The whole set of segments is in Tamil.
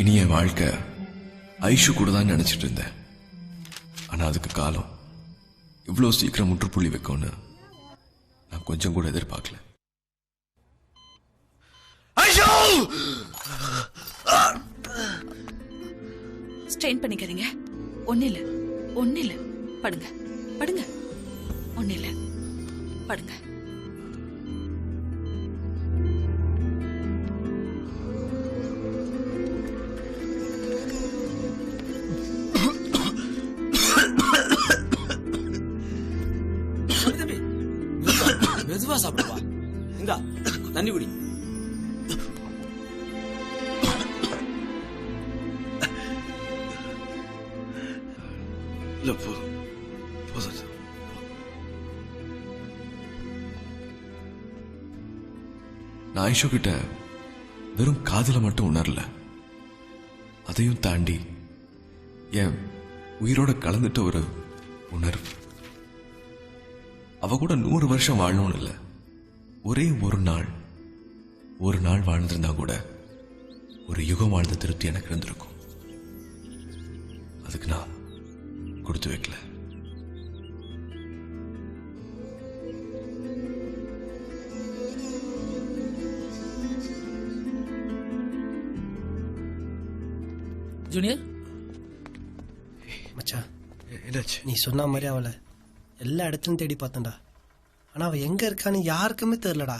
இனி என் வாழ்க்கை ஐஷு கூட தான் நினைச்சிட்டு இருந்தேன். ஆனா அதுக்கு காலம் இவ்வளவு சீக்கிரம் முற்றுப்புள்ளி வைக்கும்னு நான் கொஞ்சம் கூட எதிர்பார்க்கல. ஸ்ட்ரெயின் பண்ணிக்கிறீங்க. ஒண்ணு இல்ல படுங்க படுங்க. ஒண்ணு இல்ல படுங்க. மெதுவா சாப்பிடுவா. இந்தா தண்ணி குடி. நான் ஐஷு கிட்ட வெறும் காதல மட்டும் உணரல, அதையும் தாண்டி என் உயிரோட கலந்துட்ட ஒரு உணர்வு. அவ கூட 100 வருஷம் வாழணும்னு இல்லை, ஒரே ஒரு நாள் வாழ்ந்திருந்தா கூட ஒரு யுகம் வாழ்ந்த திருப்தி எனக்கு இருந்திருக்கும். அதுக்கு நான் கொடுத்து வைக்கல. ஜூனியர் மச்சான், என்னாச்சு? நீ சொன்ன மாதிரி அவளை எல்லா இடத்துலையும் தேடி பார்த்தேன்டா. ஆனா அவ எங்க இருக்கான்னு யாருக்குமே தெரியலடா.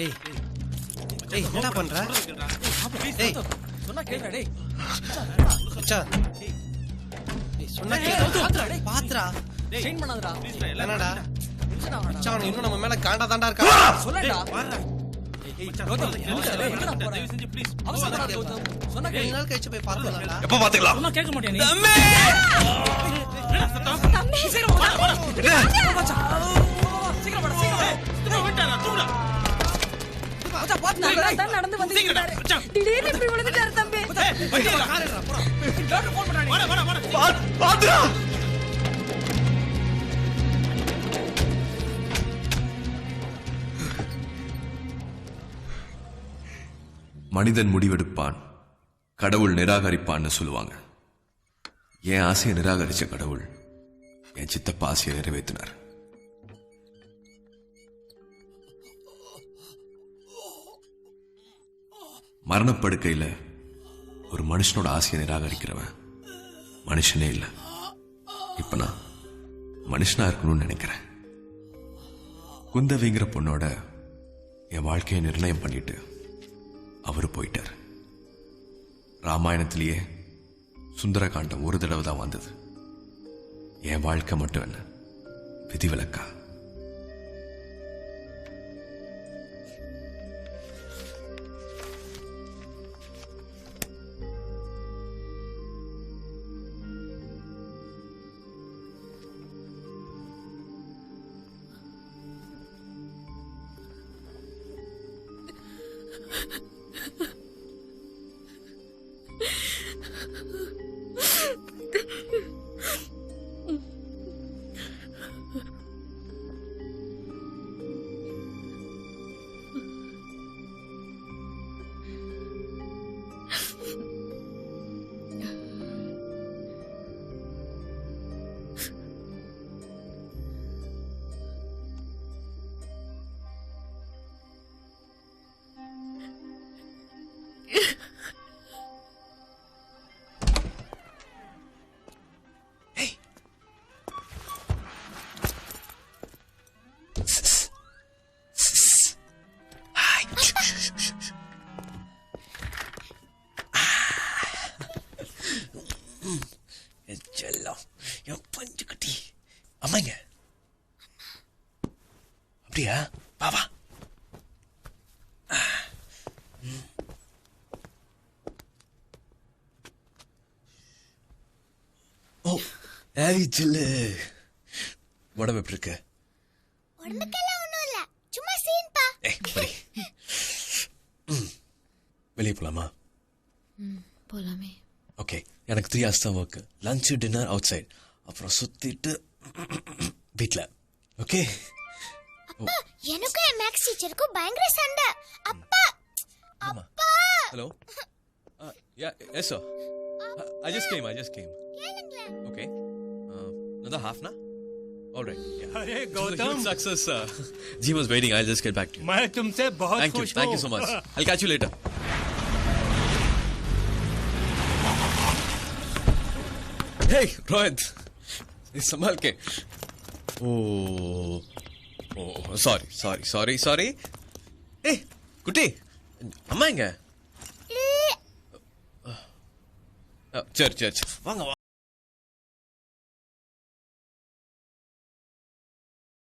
ஏய் ஏய் என்னடா பண்ற? ஏய் சொன்னா கேளுடா டேய். மச்சான் ஏய் சொன்னா கேளு. பாத்ரா செயின் பண்ணாதடா. என்னடா மச்சான், இன்னும் நம்ம மேல காண்டா தாண்டா இருக்கா? சொல்லடா. கௌதம், எங்கடா போற? அவசரப்படாத கௌதம். சொன்னா 2 நாள் கழிச்சு போய் பார்க்கலாம்டா. எப்ப பாத்துக்கலாம்? சொன்னா கேட்க மாட்டியா நீ? தம்பி சீக்கிரம் வா. சீக்கிரம் வாடா, சீக்கிரம் வா. மச்சான், பாத்து நல்லா தான் நடந்து வந்துட்டாரு. திடீர்னு இப்படி விழுந்துட்டாரு தம்பி. டாக்டர் ஃபோன் பண்றானே. பாத்துடா. மனிதன் முடிவெடுப்பான், கடவுள் நிராகரிப்பான்னு சொல்லுவாங்க. என் ஆசையை நிராகரிச்ச கடவுள் என் சித்தப்பா ஆசையை நிறைவேற்றினார். மரணப்படுக்கையில் ஒரு மனுஷனோட ஆசையை நிராகரிக்கிறவன் மனுஷனே இல்லை. இப்ப நான் மனுஷனா இருக்கணும்னு நினைக்கிறேன். குந்தவிங்கிற பொண்ணோட என் வாழ்க்கையை நிர்ணயம் பண்ணிட்டு அவரு போயிட்டார். ராமாயணத்திலேயே சுந்தரகாண்டம் ஒரு தடவை தான் வந்தது. என் வாழ்க்கை மட்டும் என்ன விதிவிலக்கா? செல்லம், என் பஞ்சு குட்டி. அம்மாங்க அப்படியா? பாவா. ஓ ஏய் சில்லு, உடம்பு எப்படி இருக்கு? உடம்புக்கெல்லாம் ஒண்ணும் இல்ல, சும்மா சீன்பா. ஏய் படி. வெளியே போலாமா? போலாமே. ஓகே, எனக்கு 3 hours தான் work. Lunch dinner outside, அப்புறம் சுத்திட்டு வீட்ல. ஓகே. அப்பா, எனக்கும் என் மேக்ஸ் டீச்சருக்கும் பயங்கர சண்டை. அப்பா அப்பா. Hello. Yes sir. I just came. கேளுங்களேன். Okay. Another half na? All right. Yeah. अरे It was a Gautam, huge success. Ji was waiting. I'll just get back to you. मैं तुमसे बहुत Thank you. खुश Thank हूँ। you so much. I'll catch you later. Hey, Rohit. संभाल के. Oh, sorry. Hey, குட்டி, அம்மா எங்க? சரி வாங்க